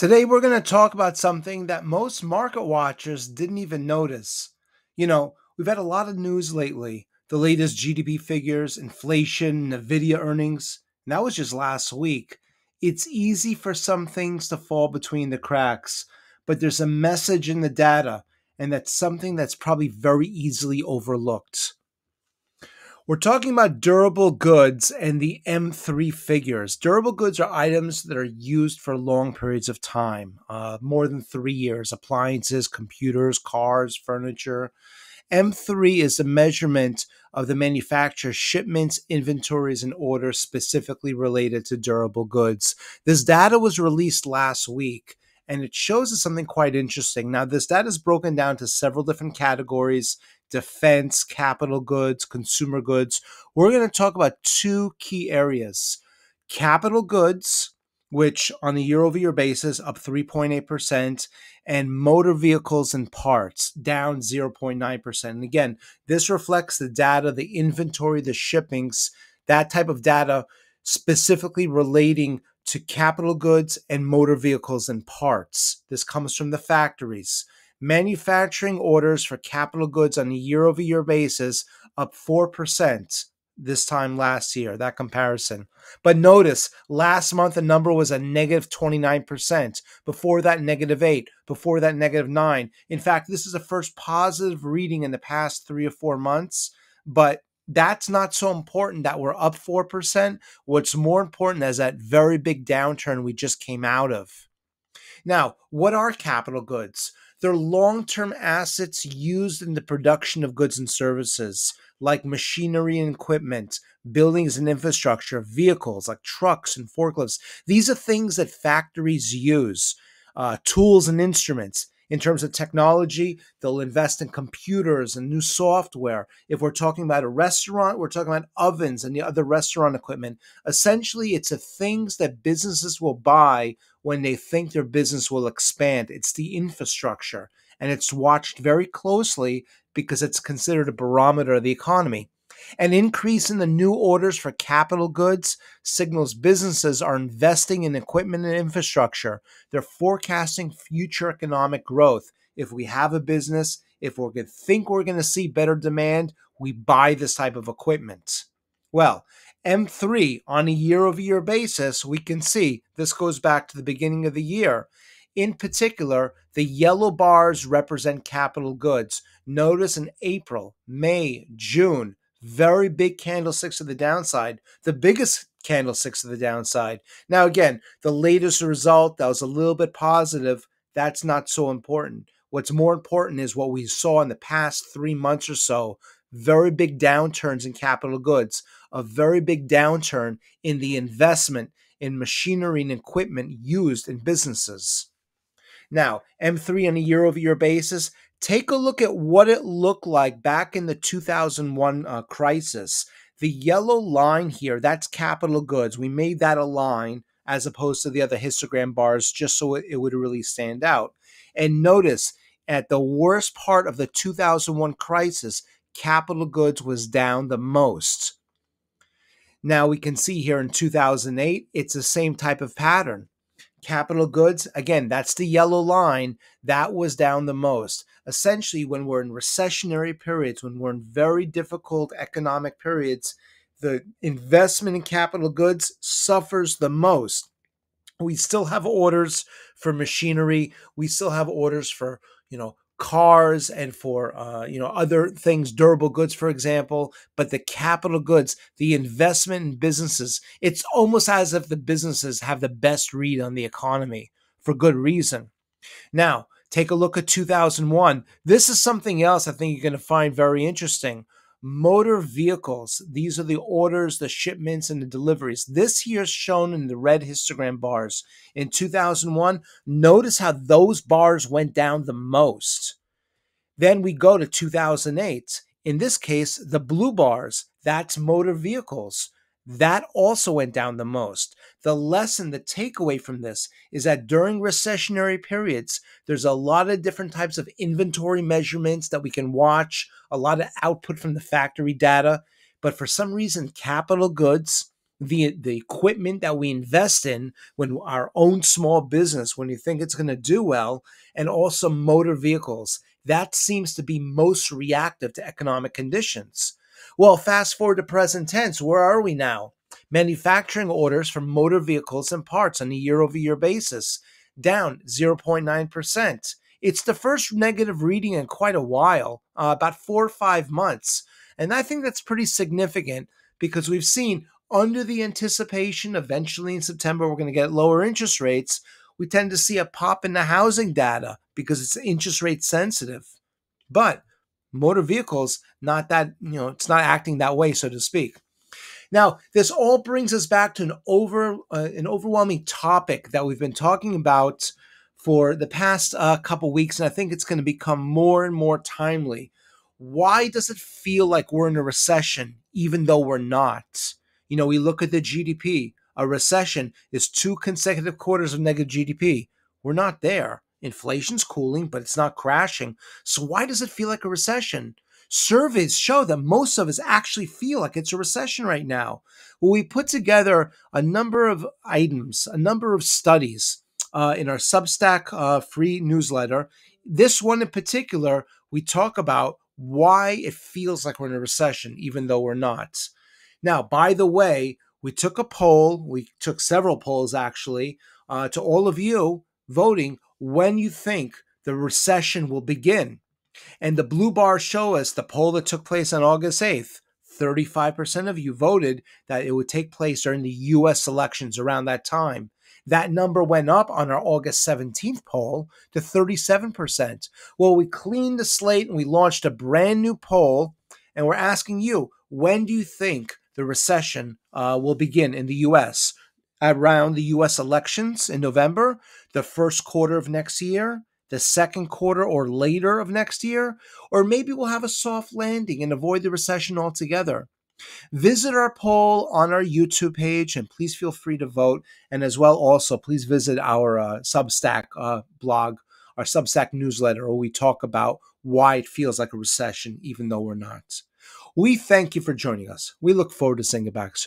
Today, we're going to talk about something that most market watchers didn't even notice. We've had a lot of news lately, the latest GDP figures, inflation, Nvidia earnings, and that was just last week. It's easy for some things to fall between the cracks, but there's a message in the data, and that's something that's probably very easily overlooked. We're talking about durable goods and the M3 figures. Durable goods are items that are used for long periods of time, more than 3 years. Appliances, computers, cars, furniture. M3 is a measurement of the manufacturer's shipments, inventories, and orders specifically related to durable goods. This data was released last week, and it shows us something quite interesting. Now, this data is broken down to several different categories: defense, capital goods, consumer goods. We're going to talk about two key areas: capital goods, which on a year over year basis up 3.8%, and motor vehicles and parts down 0.9%. And again, this reflects the data, the inventory, the shippings, that type of data specifically relating to capital goods and motor vehicles and parts. This comes from the factories. Manufacturing orders for capital goods on a year over year basis up 4% this time last year, that comparison. But notice, last month the number was a negative 29%. Before that, -8. Before that, -9. In fact, this is the first positive reading in the past 3 or 4 months. But that's not so important that we're up 4%. What's more important is that very big downturn we just came out of. Now, what are capital goods? They're long-term assets used in the production of goods and services, like machinery and equipment, buildings and infrastructure, vehicles like trucks and forklifts. These are things that factories use, tools and instruments. In terms of technology, they'll invest in computers and new software. If we're talking about a restaurant, we're talking about ovens and the other restaurant equipment. Essentially, it's the things that businesses will buy when they think their business will expand. It's the infrastructure, and it's watched very closely because it's considered a barometer of the economy. An increase in the new orders for capital goods signals businesses are investing in equipment and infrastructure. They're forecasting future economic growth. If we have a business, if we're going to think we're going to see better demand, we buy this type of equipment. Well, M3 on a year over year basis, we can see this goes back to the beginning of the year. In particular, the yellow bars represent capital goods. Notice in April, May, June, very big candlesticks to the downside, the biggest candlesticks to the downside. Now, again, the latest result that was a little bit positive, that's not so important. What's more important is what we saw in the past 3 months or so: very big downturns in capital goods, a very big downturn in the investment in machinery and equipment used in businesses. Now, M3 on a year over year basis, take a look at what it looked like back in the 2001 crisis. The yellow line here, that's capital goods. We made that a line as opposed to the other histogram bars just so it would really stand out. And notice, at the worst part of the 2001 crisis, capital goods was down the most. Now we can see here in 2008, it's the same type of pattern. Capital goods, again, that's the yellow line, that was down the most. Essentially, when we're in recessionary periods, when we're in very difficult economic periods, the investment in capital goods suffers the most. We still have orders for machinery. We still have orders for, cars and for, other things, durable goods, for example. But the capital goods, the investment in businesses, it's almost as if the businesses have the best read on the economy for good reason. Now, take a look at 2001. This is something else I think you're going to find very interesting. Motor vehicles, these are the orders, the shipments, and the deliveries. This here is shown in the red histogram bars. In 2001, notice how those bars went down the most. Then we go to 2008. In this case, the blue bars, that's motor vehicles. That also went down the most. The lesson, the takeaway from this is that during recessionary periods, there's a lot of different types of inventory measurements that we can watch, a lot of output from the factory data. But for some reason, capital goods, the equipment that we invest in, when our own small business, when you think it's going to do well, and also motor vehicles. That seems to be most reactive to economic conditions. Well, fast forward to present tense. Where are we now? Manufacturing orders for motor vehicles and parts on a year-over-year basis, down 0.9%. It's the first negative reading in quite a while, about 4 or 5 months. And I think that's pretty significant because we've seen, under the anticipation eventually in September we're going to get lower interest rates, we tend to see a pop in the housing data because it's interest rate sensitive. But motor vehicles, not that, it's not acting that way, so to speak. Now, this all brings us back to an overwhelming topic that we've been talking about for the past couple weeks, and I think it's going to become more and more timely. Why does it feel like we're in a recession, even though we're not? We look at the GDP. A recession is 2 consecutive quarters of negative GDP. We're not there. Inflation's cooling, but it's not crashing. So why does it feel like a recession? Surveys show that most of us actually feel like it's a recession right now. Well, we put together a number of items, a number of studies in our Substack free newsletter. This one in particular, we talk about why it feels like we're in a recession, even though we're not. Now, by the way, we took a poll. We took several polls, actually, to all of you voting when you think the recession will begin. And the blue bars show us the poll that took place on August 8th. 35% of you voted that it would take place during the U.S. elections around that time. That number went up on our August 17th poll to 37%. Well, we cleaned the slate and we launched a brand new poll, and we're asking you, when do you think the recession will begin in the U.S.? Around the U.S. elections in November, the first quarter of next year, the second quarter or later of next year, or maybe we'll have a soft landing and avoid the recession altogether. Visit our poll on our YouTube page, and please feel free to vote. And as well, also, please visit our Substack blog, our Substack newsletter, where we talk about why it feels like a recession, even though we're not. We thank you for joining us. We look forward to seeing you back soon.